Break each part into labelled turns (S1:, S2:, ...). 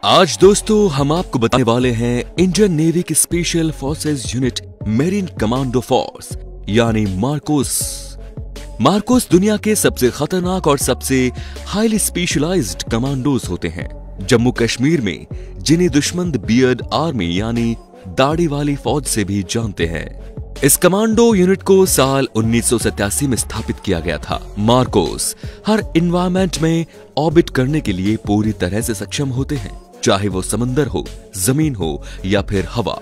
S1: आज दोस्तों हम आपको बताने वाले हैं इंडियन नेवी की special forces unit marine commando force यानी मार्कोस। मार्कोस दुनिया के सबसे खतरनाक और सबसे हाईली स्पेशलाइज्ड कमांडोज होते हैं जम्मू कश्मीर में, जिन्हें दुश्मन बियर्ड आर्मी यानी दाढ़ी वाली फौज से भी जानते हैं। इस कमांडो यूनिट को साल 1987 में स्थापित किया गया था। मार्कोस हर एनवायरनमेंट में ऑर्बिट करने के लिए पूरी तरह से सक्षम होते हैं, चाहे वो समंदर हो, जमीन हो या फिर हवा।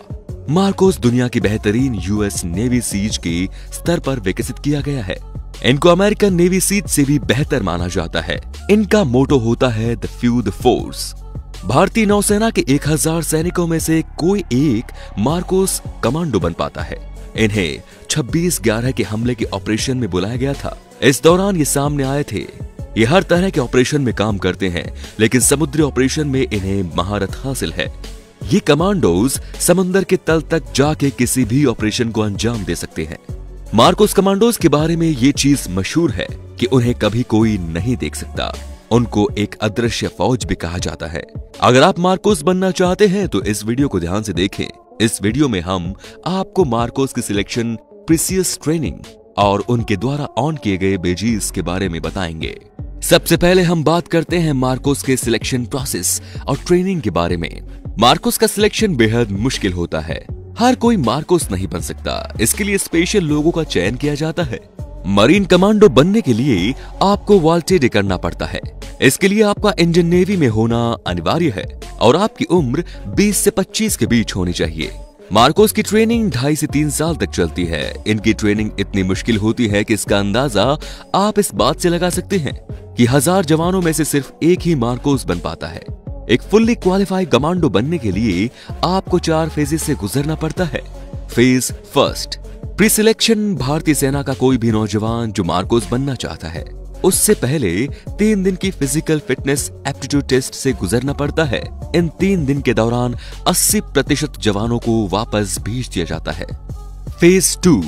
S1: मार्कोस दुनिया की बेहतरीन यूएस नेवी सीज के स्तर पर विकसित किया गया है। इनको अमेरिकन नेवी सीज से भी बेहतर माना जाता है। इनका मोटो होता है द फ्यू द फोर्स। भारतीय नौसेना के 1000 सैनिकों में से कोई एक मार्कोस कमांडो बन पाता है। इन्हें 26/11 के हमले के ऑपरेशन में बुलाया गया था। इस दौरान ये सामने आए थे। ये हर तरह के ऑपरेशन में काम करते हैं, लेकिन समुद्री ऑपरेशन में इन्हें महारत हासिल है। ये कमांडोज समंदर के तल तक जाके किसी भी ऑपरेशन को अंजाम दे सकते हैं। मार्कोस कमांडोज के बारे में ये चीज मशहूर है कि उन्हें कभी कोई नहीं देख सकता। उनको एक अदृश्य फौज भी कहा जाता है। अगर आप मार्कोस बनना चाहते हैं तो इस वीडियो को ध्यान से देखें। इस वीडियो में हम आपको मार्कोस की सिलेक्शन, प्रीसियस ट्रेनिंग और उनके द्वारा ऑन किए गए बेजीज के बारे में बताएंगे। सबसे पहले हम बात करते हैं मार्कोस के सिलेक्शन प्रोसेस और ट्रेनिंग के बारे में। मार्कोस का सिलेक्शन बेहद मुश्किल होता है। हर कोई मार्कोस नहीं बन सकता। इसके लिए स्पेशल लोगों का चयन किया जाता है। मरीन कमांडो बनने के लिए आपको वॉल्टेड करना पड़ता है। इसके लिए आपका इंडियन नेवी में होना अनिवार्य है और आपकी उम्र 20 से 25 के बीच होनी चाहिए। मार्कोस की ट्रेनिंग 2.5 से 3 साल तक चलती है। इनकी ट्रेनिंग इतनी मुश्किल होती है कि इसका अंदाजा आप इस बात से लगा सकते हैं कि 1000 जवानों में से सिर्फ एक ही मार्कोस बन पाता है। एक फुल्ली क्वालिफाइड कमांडो बनने के लिए आपको 4 फेजेस से गुजरना पड़ता है। Phase first, pre selection. भारतीय सेना का कोई भी नौजवान जो मार्कोस बनना चाहता है, उससे पहले 3 दिन की फिजिकल फिटनेस एप्टीट्यूड टेस्ट से गुजरना पड़ता है। इन 3 दिन के दौरान 80% जवानों को वापस भेज दिया जाता है। फेज 2,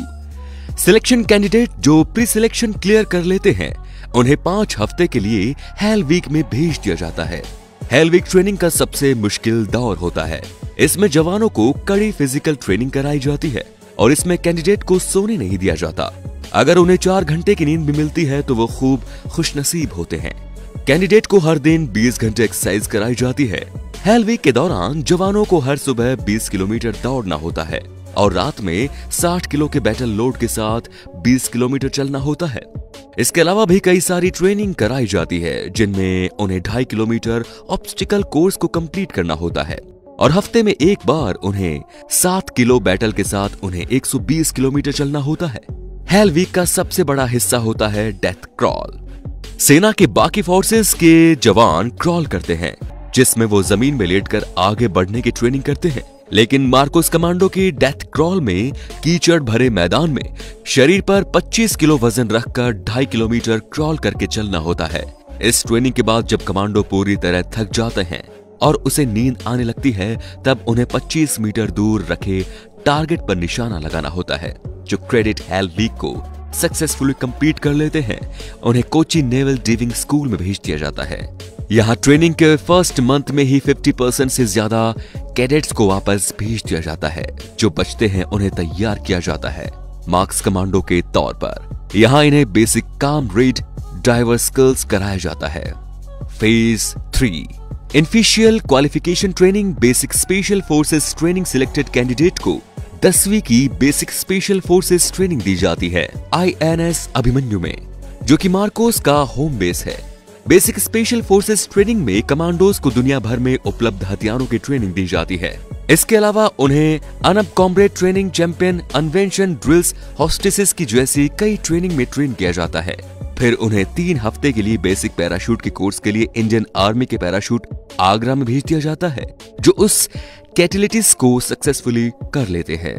S1: सिलेक्शन कैंडिडेट जो प्री सिलेक्शन क्लियर कर लेते हैं, उन्हें 5 हफ्ते के लिए हेल वीक में भेज दिया जाता है। हेल वीक ट्रेनिंग का सबसे मुश्किल दौर होता है। इसमें जवानों को कड़ी फिजिकल ट्रेनिंग कराई जाती है और इसमें कैंडिडेट को सोने नहीं दिया जाता। अगर उन्हें 4 घंटे की नींद भी मिलती है तो वो खूब खुशनसीब होते हैं। कैंडिडेट को हर दिन 20 घंटे एक्सरसाइज कराई जाती है। हेल वीक के दौरान जवानों को हर सुबह 20 किलोमीटर दौड़ना होता है और रात में 60 किलो के बैटल लोड के साथ 20 किलोमीटर चलना होता है। इसके अलावा भी कई सारी ट्रेनिंग कराई जाती है, जिनमें उन्हें 2.5 किलोमीटर ऑब्स्टिकल कोर्स को कंप्लीट करना होता है और हफ्ते में एक बार उन्हें 7 किलो बैटल के साथ उन्हें 120 किलोमीटर चलना होता है। हेल वीक का सबसे बड़ा हिस्सा होता है डेथ क्रॉल। सेना के बाकी फोर्सेस के जवान क्रॉल करते हैं, जिसमें वो जमीन में लेटकर आगे बढ़ने की ट्रेनिंग करते हैं। लेकिन मार्कोस कमांडो की डेथ क्रॉल में कीचड़ भरे मैदान में शरीर पर 25 किलो वजन रखकर 2.5 किलोमीटर क्रॉल करके चलना होता है। इस ट्रेनिंग के बाद जब कमांडो पूरी तरह थक जाते हैं और उसे नींद आने लगती है, तब उन्हें 25 मीटर दूर रखे टारगेट पर निशाना लगाना होता है। जो क्रेडिट हेल वीक को सक्सेसफुली कंप्लीट कर लेते हैं, उन्हें कोची नेवल डिविंग स्कूल में भेज दिया जाता है। यहाँ ट्रेनिंग के फर्स्ट मंथ में ही 50% से ज्यादा कैडेट्स को वापस भेज दिया जाता है। जो बचते हैं उन्हें तैयार किया जाता है मार्क्स कमांडो के तौर पर। यहाँ इन्हें बेसिक काम रीड ड्राइवर स्किल्स कराया जाता है। Phase 3, initial qualification training. Basic special forces training selected candidate को 10वीं की बेसिक स्पेशल फोर्सेस ट्रेनिंग दी जाती है INS अभिमन्यु में, जो कि मार्कोस का होम बेस है। बेसिक स्पेशल फोर्सेस ट्रेनिंग में कमांडोज को दुनिया भर में उपलब्ध हथियारों की ट्रेनिंग दी जाती है। इसके अलावा उन्हें अनब कॉम्बैट ट्रेनिंग, चैंपियन, अनवेंशन, ड्रिल्स, हॉस्टेसेस की जैसी कई ट्रेनिंग में ट्रेन किया जाता है। फिर उन्हें 3 हफ्ते के लिए बेसिक पैराशूट के कोर्स के लिए इंडियन आर्मी के पैराशूट आगरा में भेज दिया जाता है, जो उस कैटेलिटिस को सक्सेसफुली कर लेते हैं।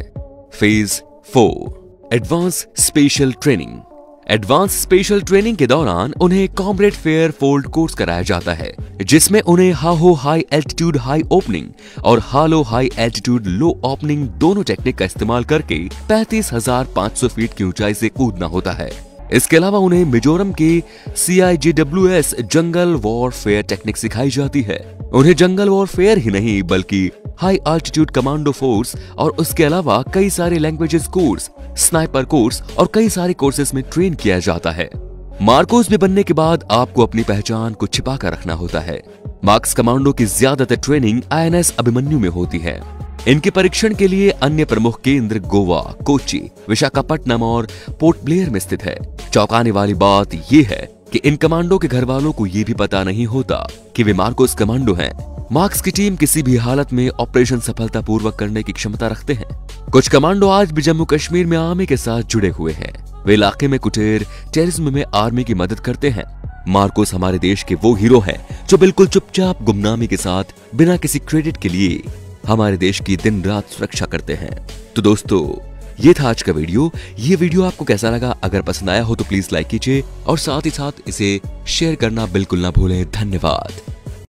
S1: Phase 4, advance special training. Advance special training के दौरान उन्हें कॉम्बैट फेयर फोल्ड कोर्स कराया जाता है, जिसमें उन्हें हाहो हाई एल्टीट्यूड हाई ओपनिंग और हालो हाई एल्टीट्यूड लो ओपनिंग दोनों टेक्निक का इस्तेमाल करके 35,500 फीट की ऊंचाई से कूदना होता है। इसके अलावा उन्हें मिजोरम के CIJWS जंगल वॉरफेयर टेक्निक सिखाई जाती है। उन्हें जंगल वॉरफेयर ही नहीं बल्कि हाई अल्टीट्यूड कमांडो फोर्स और उसके अलावा कई सारे लैंग्वेजेस कोर्स, स्नाइपर कोर्स और कई सारे कोर्सेज में ट्रेन किया जाता है। मार्कोस में बनने के बाद आपको अपनी पहचान को छिपा कर रखना होता है। मार्क्स कमांडो की ज्यादातर ट्रेनिंग INS अभिमन्यु में होती है। इनके परीक्षण के लिए अन्य प्रमुख केंद्र गोवा, कोच्चि, विशाखापट्टनम और पोर्ट ब्लेयर में स्थित है। चौंकाने वाली बात यह है कि इन कमांडो के घर वालों को यह भी पता नहीं होता कि वे मार्कोस कमांडो हैं। मार्क्स की टीम किसी भी हालत में ऑपरेशन सफलतापूर्वक करने की क्षमता रखते हैं। कुछ कमांडो आज भी जम्मू कश्मीर में आर्मी के साथ जुड़े हुए हैं। वे इलाके में कुटेर, टेररिज्म में आर्मी की मदद करते हैं। मार्कोस हमारे देश के वो हीरो हैं जो बिल्कुल चुपचाप गुमनामी के साथ बिना किसी क्रेडिट के लिए हमारे देश की दिन रात सुरक्षा करते हैं। तो दोस्तों, ये था आज का वीडियो। ये वीडियो आपको कैसा लगा? अगर पसंद आया हो तो प्लीज लाइक कीजिए और साथ ही साथ इसे शेयर करना बिल्कुल ना भूलें। धन्यवाद।